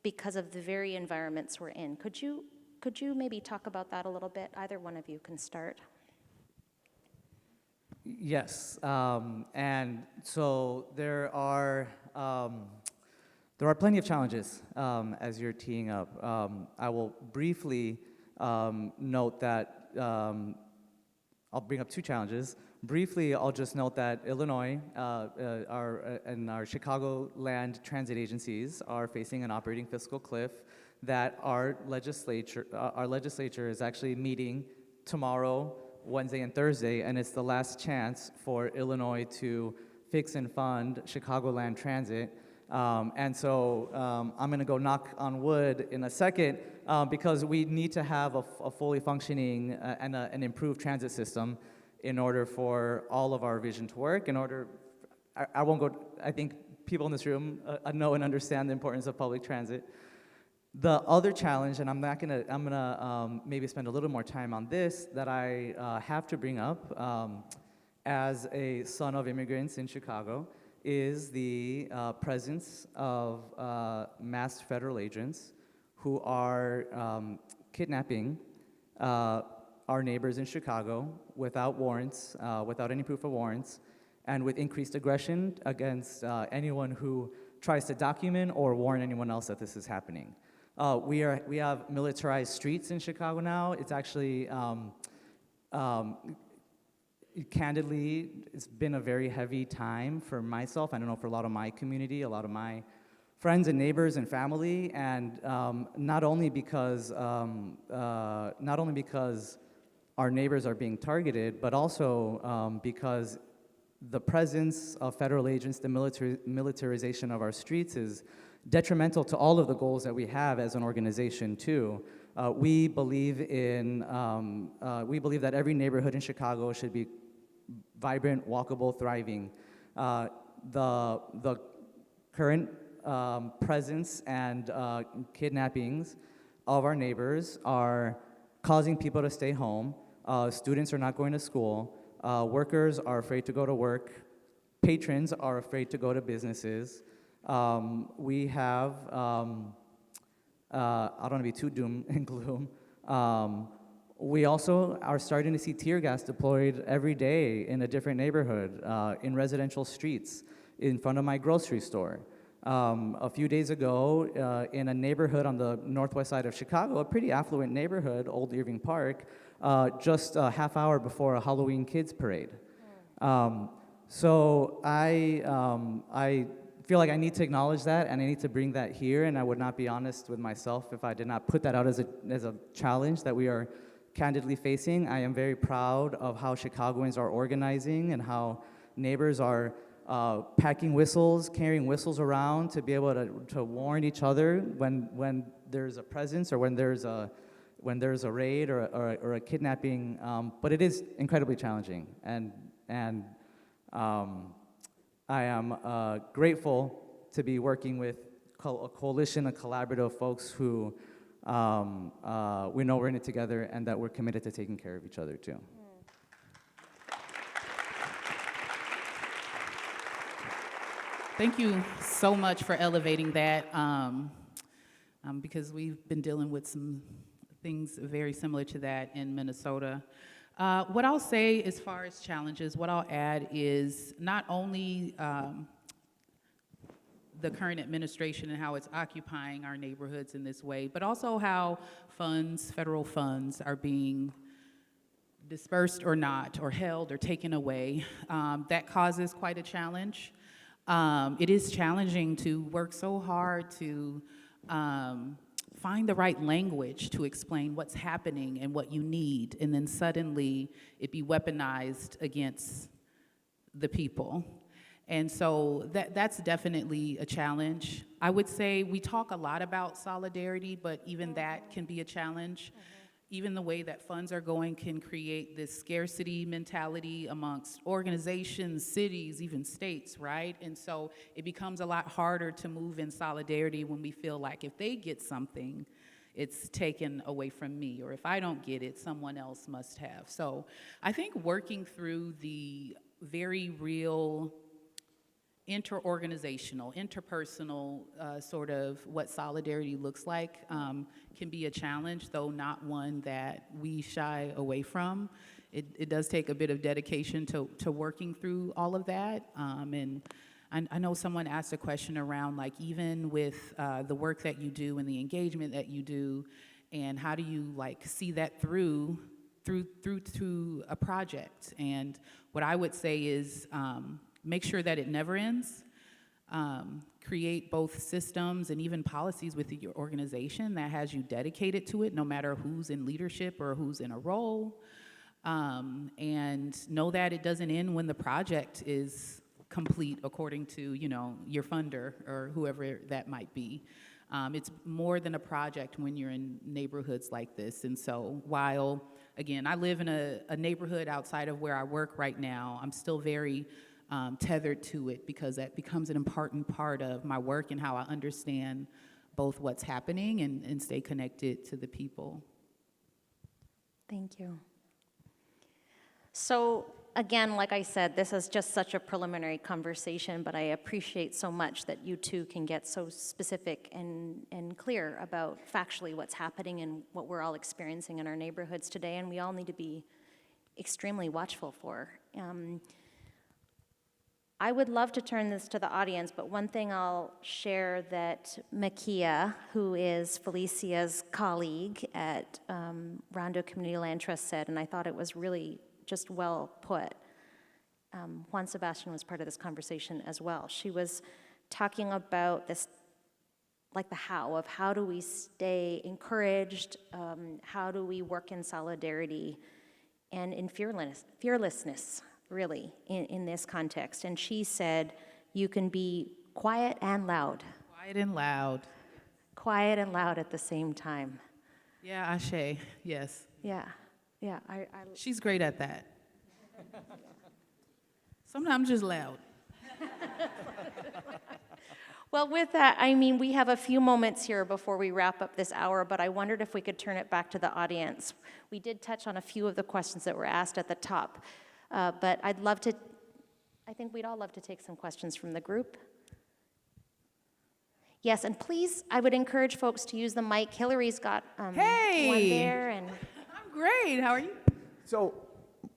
because of the very environments we're in. Could you maybe talk about that a little bit? Either one of you can start. Yes, and so there are plenty of challenges as you're teeing up. I will briefly note that I'll bring up two challenges. Briefly, I'll just note that Illinois and our Chicagoland transit agencies are facing an operating fiscal cliff that our legislature is actually meeting tomorrow, Wednesday and Thursday, and it's the last chance for Illinois to fix and fund Chicagoland transit. And so I'm going to go knock on wood in a second because we need to have a fully functioning and an improved transit system in order for all of our vision to work. I won't go, I think people in this room know and understand the importance of public transit. The other challenge, and I'm gonna maybe spend a little more time on this, that I have to bring up as a son of immigrants in Chicago, is the presence of masked federal agents who are kidnapping our neighbors in Chicago without warrants, without any proof of warrants, and with increased aggression against anyone who tries to document or warn anyone else that this is happening. We have militarized streets in Chicago now. It's actually, candidly, it's been a very heavy time for myself. I don't know, for a lot of my community, a lot of my friends and neighbors and family, and not only because our neighbors are being targeted, but also because the presence of federal agents, the militarization of our streets is detrimental to all of the goals that we have as an organization too. We believe that every neighborhood in Chicago should be vibrant, walkable, thriving. The current presence and kidnappings of our neighbors are causing people to stay home. Students are not going to school. Workers are afraid to go to work. Patrons are afraid to go to businesses. We have, I don't want to be too doom and gloom. We also are starting to see tear gas deployed every day in a different neighborhood, in residential streets, in front of my grocery store. A few days ago, in a neighborhood on the northwest side of Chicago, a pretty affluent neighborhood, Old Irving Park, just a half hour before a Halloween kids parade. So I feel like I need to acknowledge that, and I need to bring that here, and I would not be honest with myself if I did not put that out as a challenge that we are candidly facing. I am very proud of how Chicagoans are organizing and how neighbors are packing whistles, carrying whistles around to be able to warn each other when there's a presence or when there's a raid or a kidnapping. But it is incredibly challenging, and I am grateful to be working with a coalition of collaborative folks who we know we're in it together and that we're committed to taking care of each other too. Thank you so much for elevating that, because we've been dealing with some things very similar to that in Minnesota. What I'll say as far as challenges, what I'll add is not only the current administration and how it's occupying our neighborhoods in this way, but also how funds, federal funds, are being dispersed or not, or held or taken away. That causes quite a challenge. It is challenging to work so hard to find the right language to explain what's happening and what you need, and then suddenly it be weaponized against the people. And so that's definitely a challenge. I would say we talk a lot about solidarity, but even that can be a challenge. Even the way that funds are going can create this scarcity mentality amongst organizations, cities, even states, right? And so it becomes a lot harder to move in solidarity when we feel like if they get something, it's taken away from me, or if I don't get it, someone else must have. So I think working through the very real interorganizational, interpersonal sort of what solidarity looks like can be a challenge, though not one that we shy away from. It does take a bit of dedication to working through all of that. And I know someone asked a question around, like, even with the work that you do and the engagement that you do, and how do you like see that through to a project? And what I would say is make sure that it never ends. Create both systems and even policies within your organization that has you dedicated to it, no matter who's in leadership or who's in a role. And know that it doesn't end when the project is complete according to, you know, your funder or whoever that might be. It's more than a project when you're in neighborhoods like this. And so while, again, I live in a neighborhood outside of where I work right now, I'm still very tethered to it because that becomes an important part of my work and how I understand both what's happening and stay connected to the people. Thank you. So again, like I said, this is just such a preliminary conversation, but I appreciate so much that you two can get so specific and clear about factually what's happening and what we're all experiencing in our neighborhoods today, and we all need to be extremely watchful for. I would love to turn this to the audience, but one thing I'll share that Makia, who is Felicia's colleague at Rondo Community Land Trust, said, and I thought it was really just well put. Juan Sebastian was part of this conversation as well. She was talking about this, like the how do we stay encouraged, how do we work in solidarity and in fearlessness, really, in this context. And she said, you can be quiet and loud. Quiet and loud. Quiet and loud at the same time. Yeah, Ashe, yes. Yeah. She's great at that. Sometimes just loud. Well, with that, I mean, we have a few moments here before we wrap up this hour, but I wondered if we could turn it back to the audience. We did touch on a few of the questions that were asked at the top, but I think we'd all love to take some questions from the group. Yes, and please, I would encourage folks to use the mic. Hillary's got one there, and I'm great. How are you? So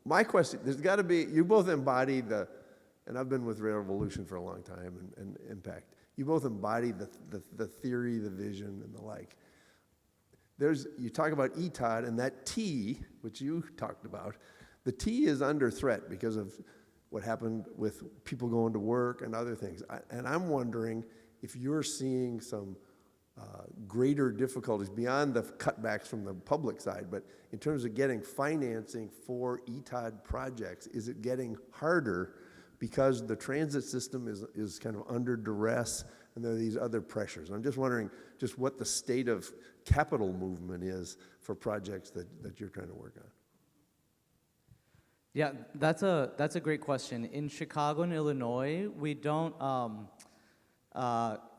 my question, there's got to be, you both embody and I've been with Revolution for a long time and Mpact. You both embody the theory, the vision, and the like. You talk about ETOD, and that T, which you talked about, the T is under threat because of what happened with people going to work and other things. And I'm wondering if you're seeing some greater difficulties beyond the cutbacks from the public side, but in terms of getting financing for ETOD projects, is it getting harder because the transit system is kind of under duress and there are these other pressures? I'm just wondering just what the state of capital movement is for projects that you're trying to work on. Yeah, that's a great question. In Chicago and Illinois, we don't.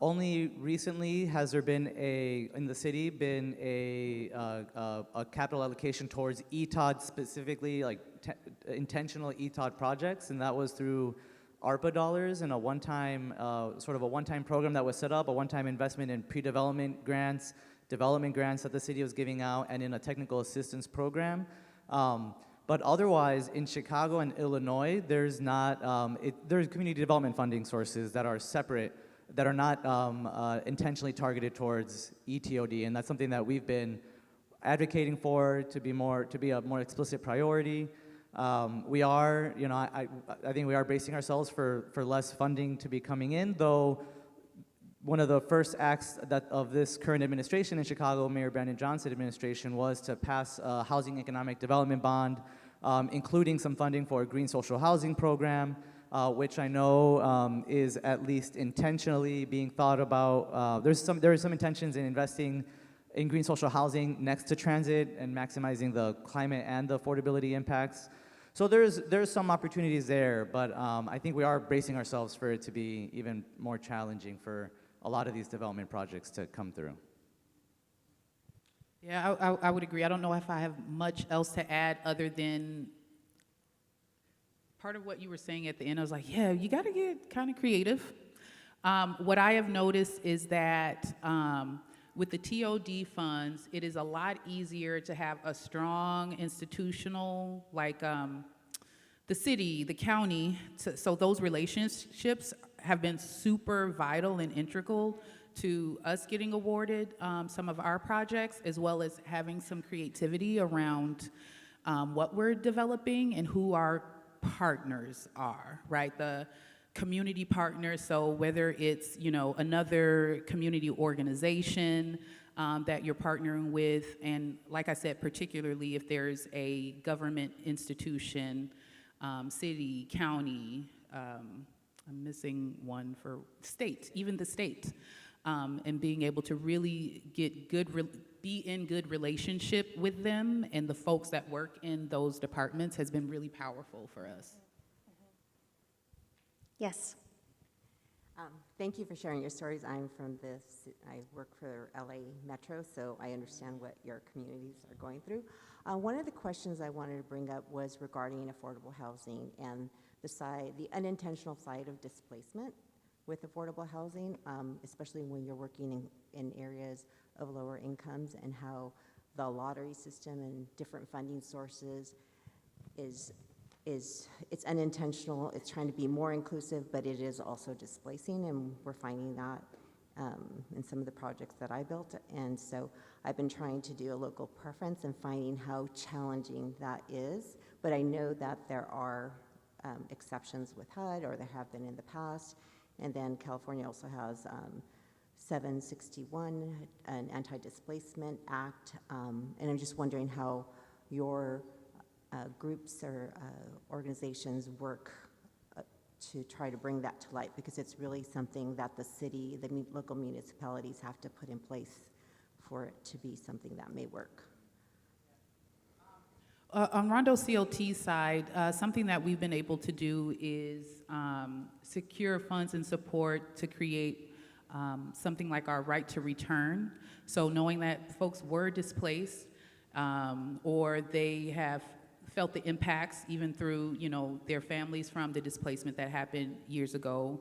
Only recently has there been in the city been a capital allocation towards ETOD specifically, like intentional ETOD projects, and that was through ARPA dollars and a one-time program that was set up, a one-time investment in pre-development grants, development grants that the city was giving out, and in a technical assistance program. But otherwise, in Chicago and Illinois, there's community development funding sources that are separate, that are not intentionally targeted towards ETOD, and that's something that we've been advocating for to be a more explicit priority. We are, I think we are bracing ourselves for less funding to be coming in, though one of the first acts of this current administration in Chicago, Mayor Brandon Johnson administration, was to pass a housing economic development bond, including some funding for a green social housing program, which I know is at least intentionally being thought about. There are some intentions in investing in green social housing next to transit and maximizing the climate and the affordability impacts. So there's some opportunities there, but I think we are bracing ourselves for it to be even more challenging for a lot of these development projects to come through. Yeah, I would agree. I don't know if I have much else to add other than part of what you were saying at the end. I was like, yeah, you got to get kind of creative. What I have noticed is that with the TOD funds, it is a lot easier to have a strong institutional, like the city, the county, so those relationships have been super vital and integral to us getting awarded some of our projects, as well as having some creativity around what we're developing and who our partners are, right? The community partners, so whether it's, another community organization that you're partnering with, and like I said, particularly if there's a government institution, city, county, I'm missing one for state, even the state, and being able to really get be in good relationship with them and the folks that work in those departments has been really powerful for us. yes. Thank you for sharing your stories. I work for LA Metro, so I understand what your communities are going through. One of the questions I wanted to bring up was regarding affordable housing and the unintentional side of displacement with affordable housing, especially when you're working in areas of lower incomes, and how the lottery system and different funding sources it's unintentional. It's trying to be more inclusive, but it is also displacing, and we're finding that in some of the projects that I built. And so I've been trying to do a local preference and finding how challenging that is. But I know that there are exceptions with HUD, or there have been in the past. And then California also has 761, an anti-displacement act. And I'm just wondering how your groups or organizations work to try to bring that to light, because it's really something that the city, the local municipalities have to put in place for it to be something that may work. On Rondo CLT side, something that we've been able to do is secure funds and support to create something like our right to return. So knowing that folks were displaced or they have felt the impacts even through, their families from the displacement that happened years ago,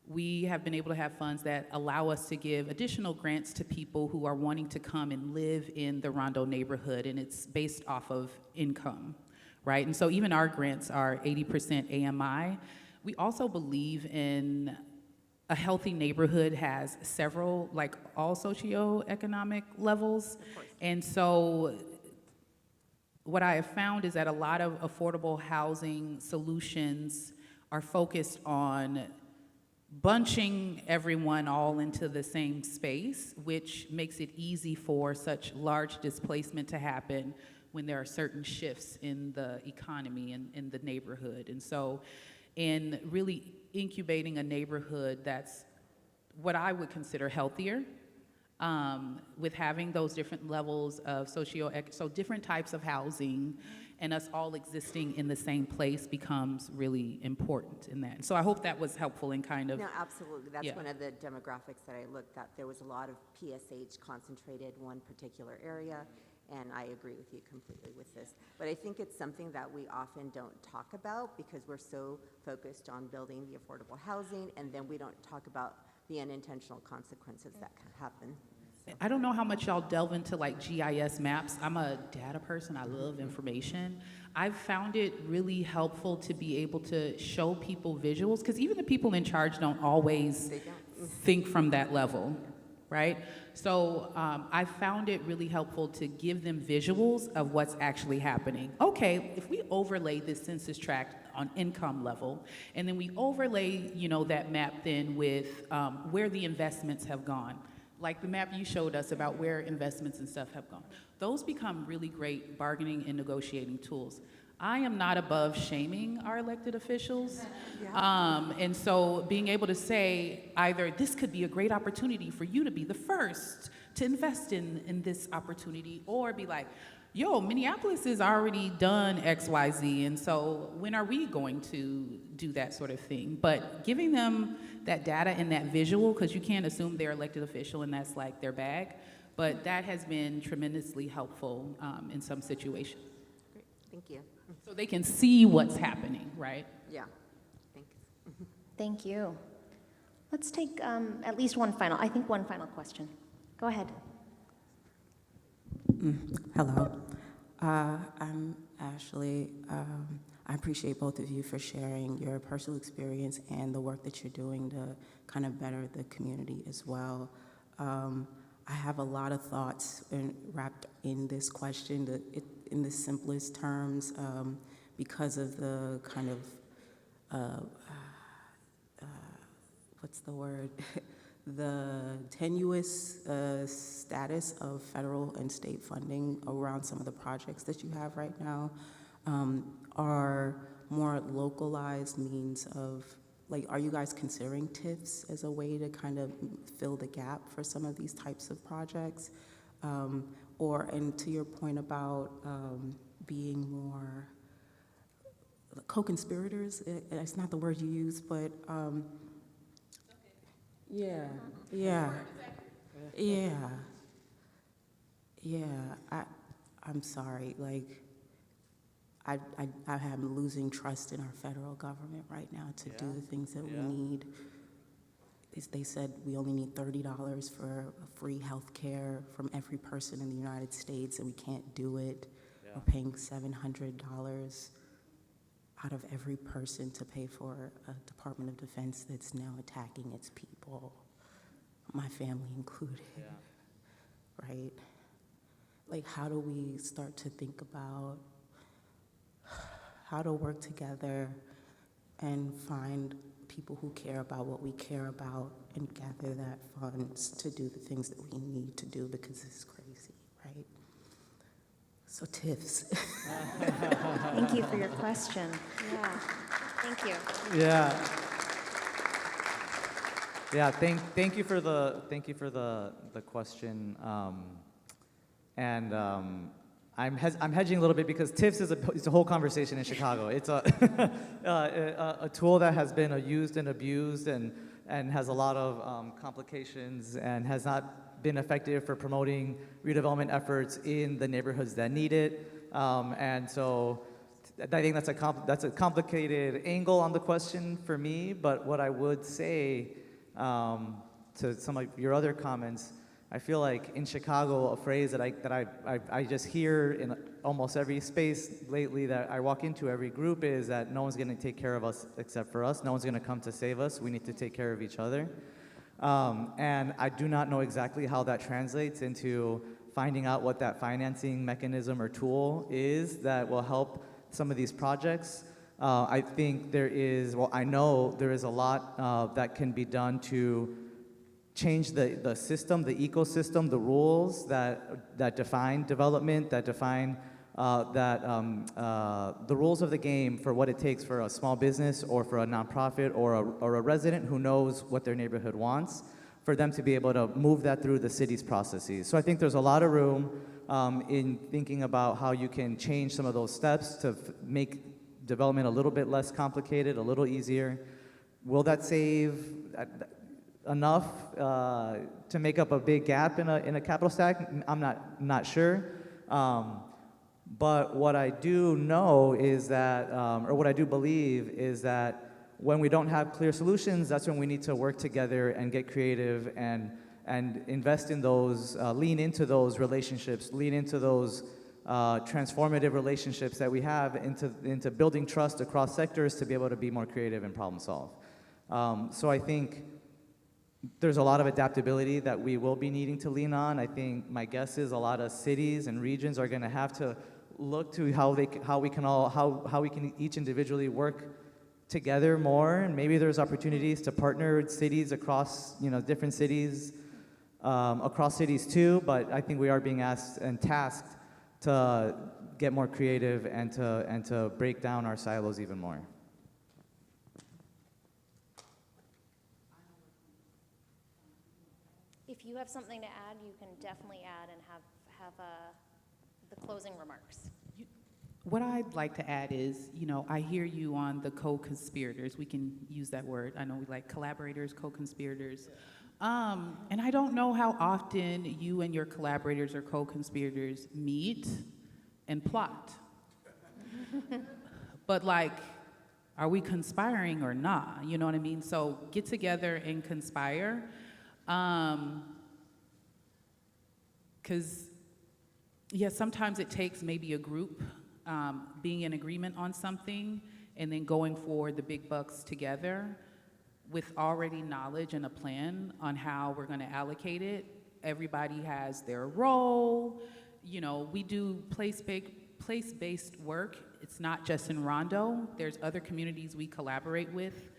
we have been able to have funds that allow us to give additional grants to people who are wanting to come and live in the Rondo neighborhood, and it's based off of income, right? And so even our grants are 80% AMI. We also believe in a healthy neighborhood has several, like all socioeconomic levels. And so what I have found is that a lot of affordable housing solutions are focused on bunching everyone all into the same space, which makes it easy for such large displacement to happen when there are certain shifts in the economy and in the neighborhood. And so in really incubating a neighborhood that's what I would consider healthier, with having those different levels of so different types of housing and us all existing in the same place becomes really important in that. So I hope that was helpful in kind of. No, absolutely. That's Yeah. one of the demographics that I looked at. There was a lot of PSH concentrated in one particular area, and I agree with you completely with this. But I think it's something that we often don't talk about because we're so focused on building the affordable housing, and then we don't talk about the unintentional consequences that can happen. I don't know how much y'all delve into like GIS maps. I'm a data person, I love information. I've found it really helpful to be able to show people visuals, because even the people in charge don't always think from that level, right? So I found it really helpful to give them visuals of what's actually happening. Okay, if we overlay this census tract on income level, and then we overlay, that map then with where the investments have gone, like the map you showed us about where investments and stuff have gone. Those become really great bargaining and negotiating tools. I am not above shaming our elected officials. And so being able to say either this could be a great opportunity for you to be the first to invest in this opportunity, or be like, yo, Minneapolis has already done X, Y, Z, and so when are we going to do that sort of thing? But giving them that data and that visual, because you can't assume they're elected official and that's like their bag, but that has been tremendously helpful in some situations. Great, thank you. So they can see what's happening, right? Yeah, thanks. Thank you. Let's take at least one final question. Go ahead. Hello. I'm Ashley. I appreciate both of you for sharing your personal experience and the work that you're doing to kind of better the community as well. I have a lot of thoughts wrapped in this question, in the simplest terms, because of the kind of, what's the word? The tenuous status of federal and state funding around some of the projects that you have right now are more localized means of, like, are you guys considering TIFFs as a way to kind of fill the gap for some of these types of projects? And to your point about being more co-conspirators, it's not the word you use, but I'm sorry, like, I am losing trust in our federal government right now to do the things that we need. They said we only need $30 for free health care from every person in the United States, and we can't do it. We're paying $700 out of every person to pay for a Department of Defense that's now attacking its people, my family included, right? Like, how do we start to think about how to work together and find people who care about what we care about and gather that funds to do the things that we need to do, because it's crazy, right? So TIFFs. Thank you for your question. Yeah, thank you. Yeah. Yeah. Thank you for the question. I'm hedging a little bit because TIFFs is a whole conversation in Chicago. It's a tool that has been used and abused, and and has a lot of complications and has not been effective for promoting redevelopment efforts in the neighborhoods that need it. And so I think that's a complicated angle on the question for me, but what I would say to some of your other comments, I feel like in Chicago, a phrase that I just hear in almost every space lately that I walk into, every group, is that no one's gonna take care of us except for us. No one's gonna come to save us. We need to take care of each other. And I do not know exactly how that translates into finding out what that financing mechanism or tool is that will help some of these projects. I think I know there is a lot that can be done to change the system, the ecosystem, the rules that define development, that define the rules of the game for what it takes for a small business or for a nonprofit or a resident who knows what their neighborhood wants, for them to be able to move that through the city's processes. So I think there's a lot of room in thinking about how you can change some of those steps to make development a little bit less complicated, a little easier. Will that save enough to make up a big gap in a capital stack? I'm not sure. But what I do know is that, or what I do believe is that when we don't have clear solutions, that's when we need to work together and get creative and invest in those, lean into those relationships, lean into those transformative relationships that we have into building trust across sectors to be able to be more creative and problem solve. So I think there's a lot of adaptability that we will be needing to lean on. I think my guess is a lot of cities and regions are going to have to look to how we can each individually work together more, and maybe there's opportunities to partner with cities across, different cities, across cities too. But I think we are being asked and tasked to get more creative and to break down our silos even more. If you have something to add, you can definitely add and have the closing remarks. What I'd like to add is, I hear you on the co-conspirators. We can use that word. I know we like collaborators, co-conspirators. And I don't know how often you and your collaborators or co-conspirators meet and plot. But are we conspiring or not? You know what I mean? So get together and conspire. Because, sometimes it takes maybe a group being in agreement on something and then going for the big bucks together with already knowledge and a plan on how we're going to allocate it. Everybody has their role. We do place-based work. It's not just in Rondo. There's other communities we collaborate with.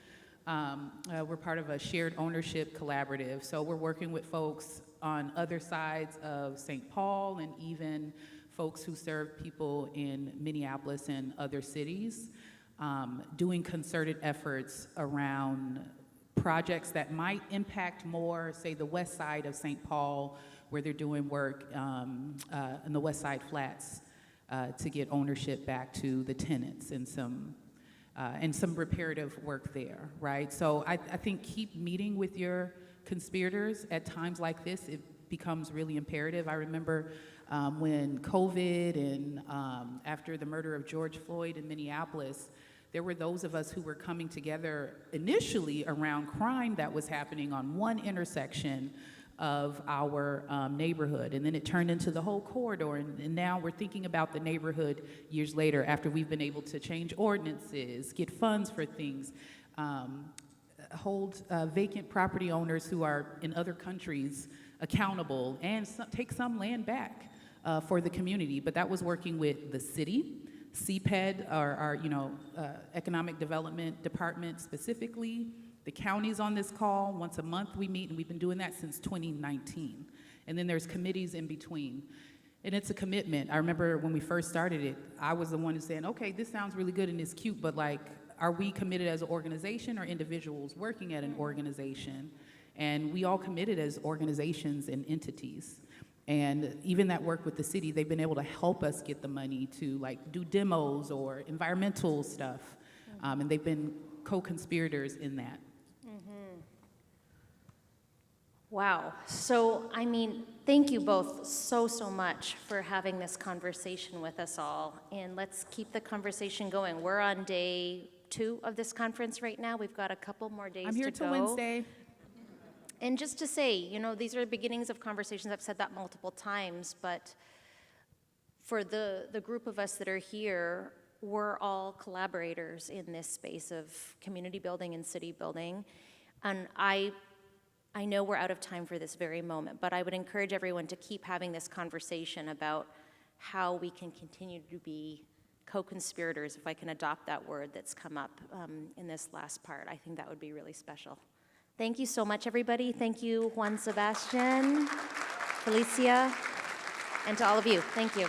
We're part of a shared ownership collaborative, so we're working with folks on other sides of St. Paul and even folks who serve people in Minneapolis and other cities, doing concerted efforts around projects that might impact more, say, the west side of St. Paul, where they're doing work in the West Side Flats to get ownership back to the tenants and some reparative work there, right? So I think keep meeting with your conspirators. At times like this, it becomes really imperative. I remember when COVID and after the murder of George Floyd in Minneapolis, there were those of us who were coming together initially around crime that was happening on one intersection of our neighborhood, and then it turned into the whole corridor, and now we're thinking about the neighborhood years later after we've been able to change ordinances, get funds for things, hold vacant property owners who are in other countries accountable, and take some land back for the community. But that was working with the city, CPED, our Economic Development Department specifically. The county's on this call. Once a month we meet, and we've been doing that since 2019. And then there's committees in between. And it's a commitment. I remember when we first started it, I was the one who's saying, okay, this sounds really good and it's cute, but are we committed as an organization or individuals working at an organization? And we all committed as organizations and entities. And even that work with the city, they've been able to help us get the money to do demos or environmental stuff. And they've been co-conspirators in that. Wow. So, I mean, thank you both so much for having this conversation with us all. And let's keep the conversation going. We're on day 2 of this conference right now. We've got a couple more days to go. I'm here till Wednesday. And just to say, you know, these are beginnings of conversations. I've said that multiple times, but for the group of us that are here, we're all collaborators in this space of community building and city building. And I know we're out of time for this very moment, but I would encourage everyone to keep having this conversation about how we can continue to be co-conspirators, if I can adopt that word that's come up in this last part. I think that would be really special. Thank you so much, everybody. Thank you, Juan Sebastian, Felicia, and to all of you. Thank you.